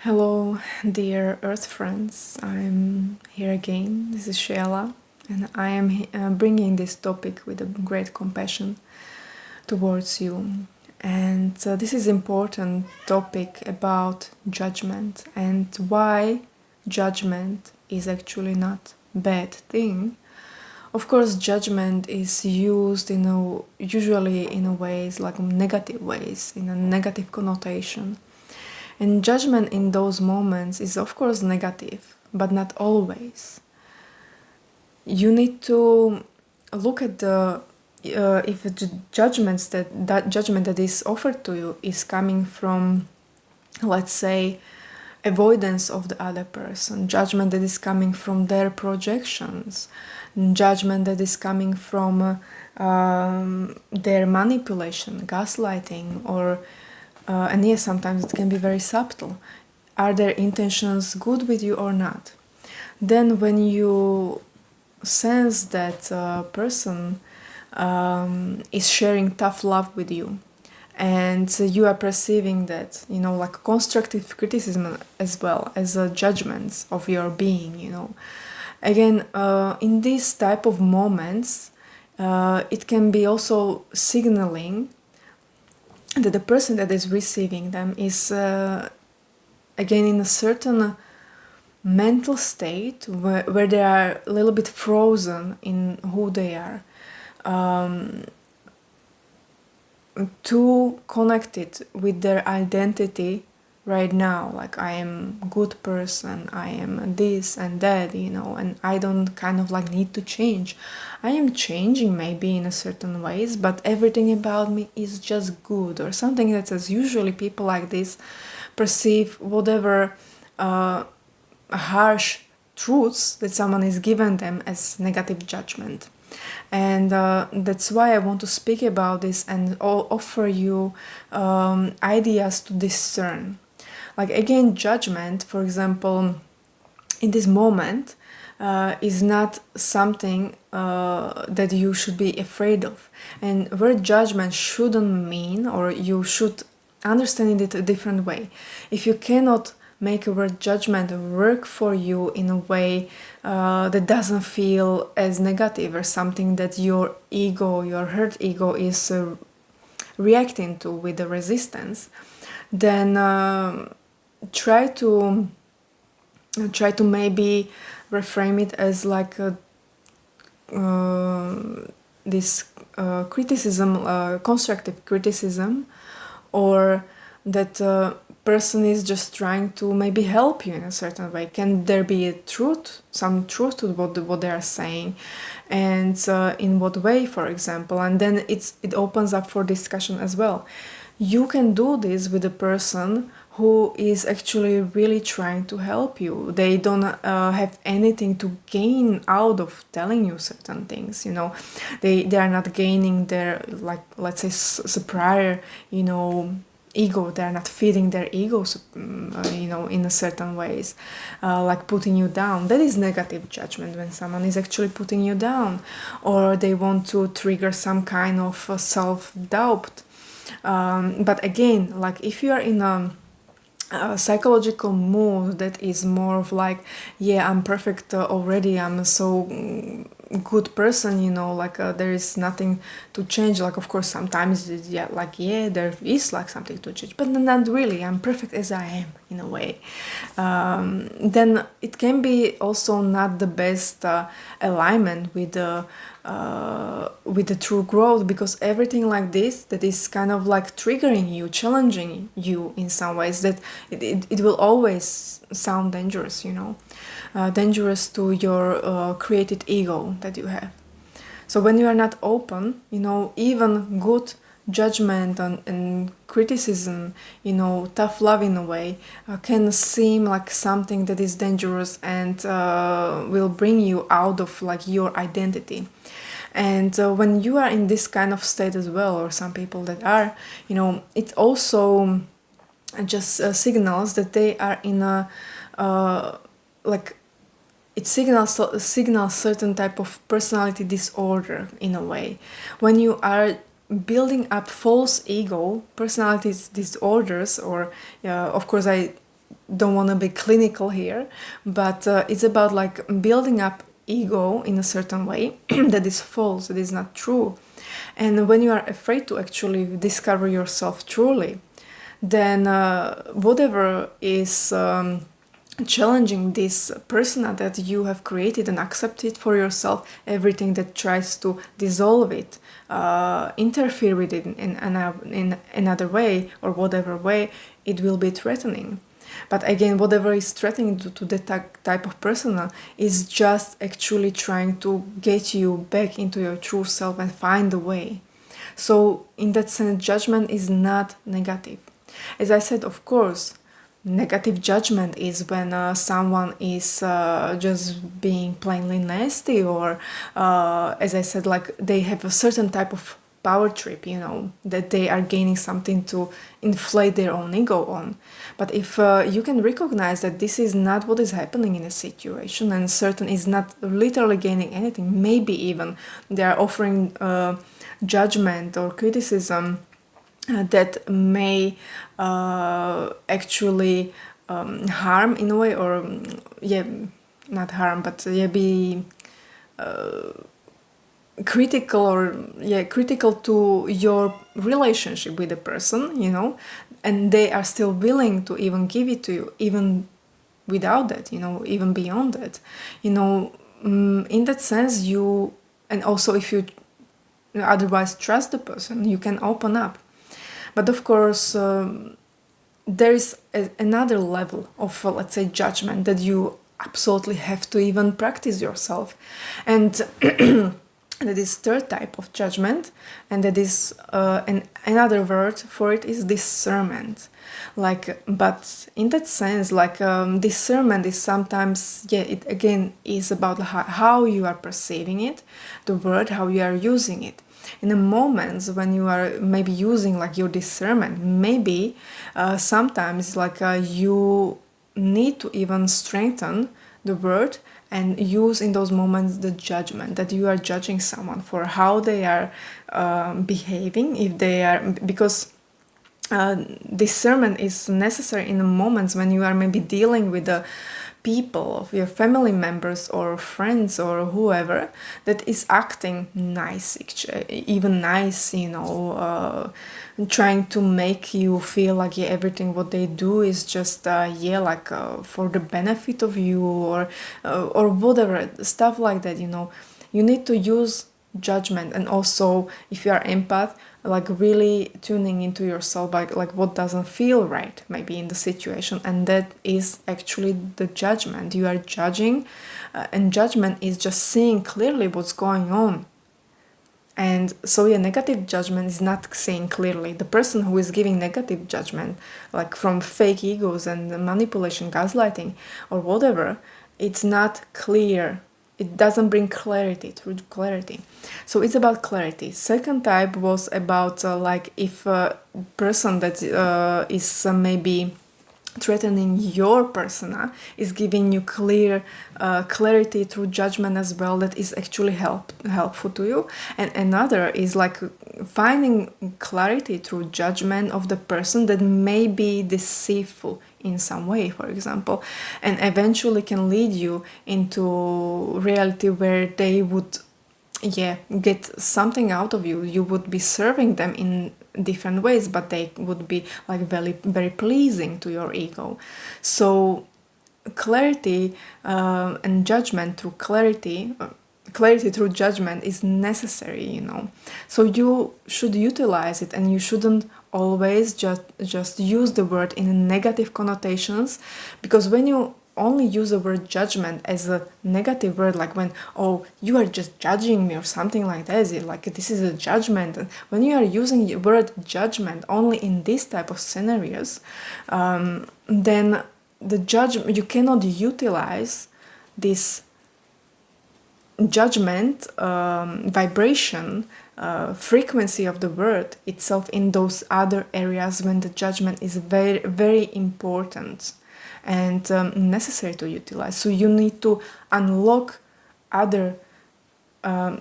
Hello, dear Earth friends. I'm here again. This is Shayla, and I am bringing this topic with a great compassion towards you. And this is important topic about judgment and why judgment is actually not bad thing. Of course, judgment is used usually in a ways like negative ways, in a negative connotation. And judgment in those moments is, of course, negative, but not always. You need to look at the if the judgment that is offered to you is coming from, let's say, avoidance of the other person, judgment that is coming from their projections, judgment that is coming from their manipulation, gaslighting, or and yes, sometimes it can be very subtle. Are their intentions good with you or not? Then when you sense that a person is sharing tough love with you, and you are perceiving that, like constructive criticism as well as judgments of your being, again, in these type of moments, it can be also signaling that the person that is receiving them is again in a certain mental state where they are a little bit frozen in who they are, too connected with their identity right now, like I am a good person, I am this and that, and I don't kind of like need to change. I am changing maybe in a certain ways, but everything about me is just good, or something that says usually people like this perceive whatever harsh truths that someone is given them as negative judgment. And that's why I want to speak about this and offer you ideas to discern. Like again, judgment, for example, in this moment is not something that you should be afraid of. And word judgment shouldn't mean, or you should understand it a different way. If you cannot make a word judgment work for you in a way that doesn't feel as negative, or something that your ego, your hurt ego, is reacting to with the resistance, then try to maybe reframe it as like this criticism, constructive criticism, or that person is just trying to maybe help you in a certain way. Can there be a truth, some truth to what they are saying, and in what way, for example? And then it opens up for discussion as well. You can do this with a person who is actually really trying to help you. They don't have anything to gain out of telling you certain things, they are not gaining their, like, let's say, superior, ego. They're not feeding their egos, in a certain ways, like putting you down. That is negative judgment, when someone is actually putting you down, or they want to trigger some kind of self-doubt. But again, like if you are in a psychological mood that is more of like, yeah, I'm perfect already, I'm so good person, like there is nothing to change. Like, of course, sometimes, yeah, like, yeah, there is like something to change, but not really, I'm perfect as I am, in a way. Then it can be also not the best alignment with the true growth, because everything like this that is kind of like triggering you, challenging you in some ways, that it will always sound dangerous, dangerous to your created ego that you have. So when you are not open, even good judgment and criticism, tough love in a way, can seem like something that is dangerous and will bring you out of like your identity. And when you are in this kind of state as well, or some people that are, it also just signals that they are in a like, it signals certain type of personality disorder in a way. When you are building up false ego, personality disorders, or of course I don't want to be clinical here, but it's about like building up ego in a certain way that is false, that is not true. And when you are afraid to actually discover yourself truly, then whatever is challenging this persona that you have created and accepted for yourself, everything that tries to dissolve it, interfere with it in another way or whatever way, it will be threatening. But again, whatever is threatening to the type of persona is just actually trying to get you back into your true self and find a way. So in that sense, judgment is not negative. As I said, of course, negative judgment is when someone is just being plainly nasty, or as I said, like they have a certain type of power trip, you know, that they are gaining something to inflate their own ego on. But if you can recognize that this is not what is happening in a situation, and certain is not literally gaining anything, maybe even they are offering judgment or criticism that may actually harm in a way, or yeah, not harm, but yeah, be critical, or yeah, critical to your relationship with the person, you know, and they are still willing to even give it to you, even without that, you know, even beyond that, you know, in that sense you, and also if you otherwise trust the person, you can open up. But of course, there is another level of, let's say, judgment that you absolutely have to even practice yourself. And that is third type of judgment, and that is another word for it is discernment. Like, but in that sense, like discernment is sometimes, yeah, it again is about how you are perceiving it, the word, how you are using it. In the moments when you are maybe using like your discernment, maybe sometimes like you need to even strengthen the word and use in those moments the judgment, that you are judging someone for how they are behaving, if they are, because discernment is necessary in the moments when you are maybe dealing with the people of your family members or friends or whoever that is acting nice, even nice, you know, trying to make you feel like, yeah, everything what they do is just yeah, like for the benefit of you, or whatever stuff like that, you know. You need to use judgment, and also if you are empath, like really tuning into yourself, like what doesn't feel right maybe in the situation, and that is actually the judgment. You are judging, and judgment is just seeing clearly what's going on. And so yeah, negative judgment is not seeing clearly. The person who is giving negative judgment, like from fake egos and manipulation, gaslighting or whatever, it's not clear. It doesn't bring clarity, true clarity. So it's about clarity. Second type was about like if a person that is maybe threatening your persona is giving you clear clarity through judgment as well, that is actually helpful to you. And another is like finding clarity through judgment of the person that may be deceitful in some way, for example, and eventually can lead you into reality where they would, yeah, get something out of you. You would be serving them in different ways, but they would be like very, very pleasing to your ego. So clarity and judgment through clarity, clarity through judgment is necessary, you know. So you should utilize it, and you shouldn't always just use the word in negative connotations, because when you only use the word judgment as a negative word, like when, oh, you are just judging me or something like that, like this is a judgment, and when you are using the word judgment only in this type of scenarios, then the judgment, you cannot utilize this judgment vibration frequency of the word itself in those other areas when the judgment is very, very important and necessary to utilize. So you need to unlock other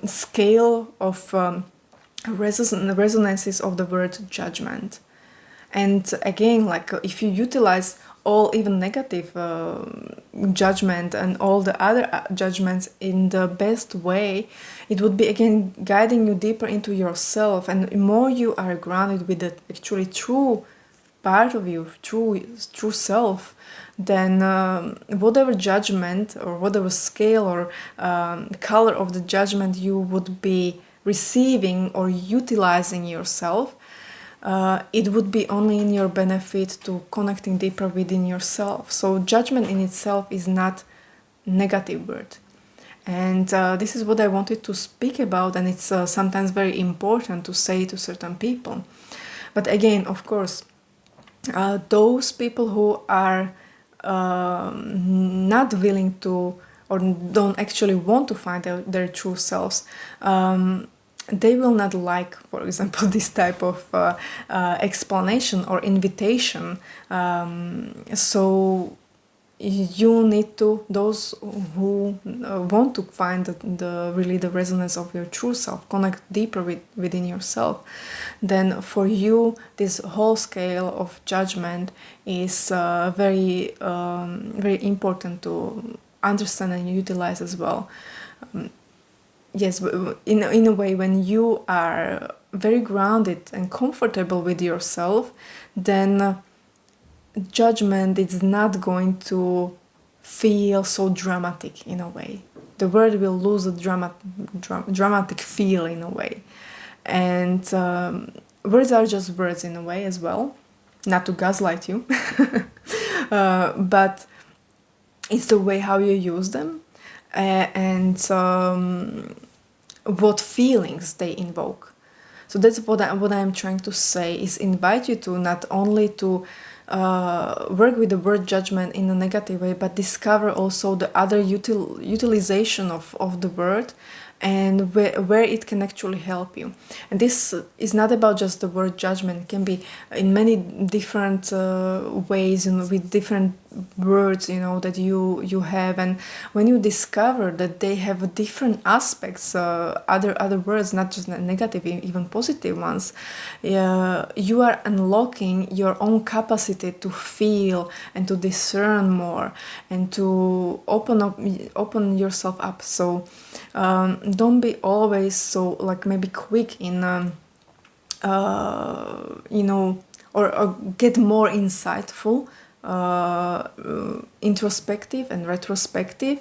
scale of resonances of the word judgment. And again, like if you utilize all even negative judgment and all the other judgments in the best way, it would be again guiding you deeper into yourself. And the more you are grounded with the actually true part of you, true self, then whatever judgment or whatever scale or color of the judgment you would be receiving or utilizing yourself, it would be only in your benefit to connecting deeper within yourself. So judgment in itself is not negative word. And this is what I wanted to speak about, and it's sometimes very important to say to certain people. But again, of course, those people who are not willing to or don't actually want to find out their true selves, they will not like, for example, this type of explanation or invitation. So you need to, those who want to find really the resonance of your true self, connect deeper within yourself, then for you this whole scale of judgment is very important to understand and utilize as well. Yes, in a way, when you are very grounded and comfortable with yourself, then judgment is not going to feel so dramatic in a way. The word will lose a dramatic feel in a way. And words are just words in a way as well, not to gaslight you, but it's the way how you use them, and what feelings they invoke. So that's what I'm trying to say, is invite you to not only to work with the word judgment in a negative way, but discover also the other utilization of the word, and where it can actually help you. And this is not about just the word judgment. It can be in many different ways, with different words, that you have. And when you discover that they have different aspects, other words, not just negative, even positive ones, you are unlocking your own capacity to feel and to discern more, and to open yourself up. So don't be always so maybe quick in or get more insightful, introspective and retrospective,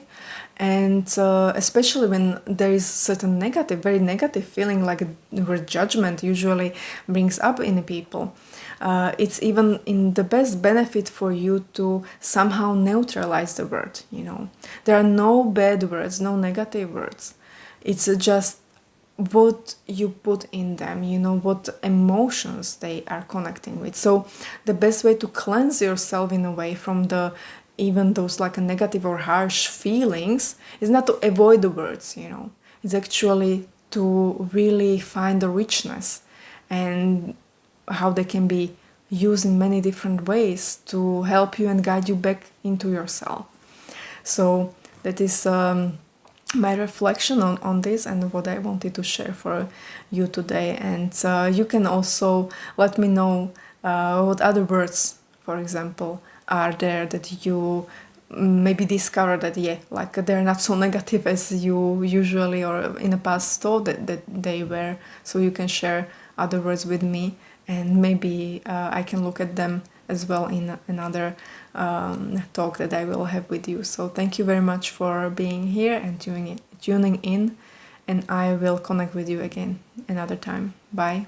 and especially when there is certain very negative feeling, like where judgment usually brings up in people. It's even in the best benefit for you to somehow neutralize the word. There are no bad words, no negative words. It's just what you put in them, what emotions they are connecting with. So the best way to cleanse yourself in a way from even those negative or harsh feelings is not to avoid the words, it's actually to really find the richness and how they can be used in many different ways to help you and guide you back into yourself. So that is my reflection on this, and what I wanted to share for you today. And you can also let me know what other words, for example, are there that you maybe discover that they're not so negative as you usually or in the past thought that they were. So you can share other words with me, and maybe I can look at them as well in another talk that I will have with you. So thank you very much for being here and tuning in, and I will connect with you again another time. Bye.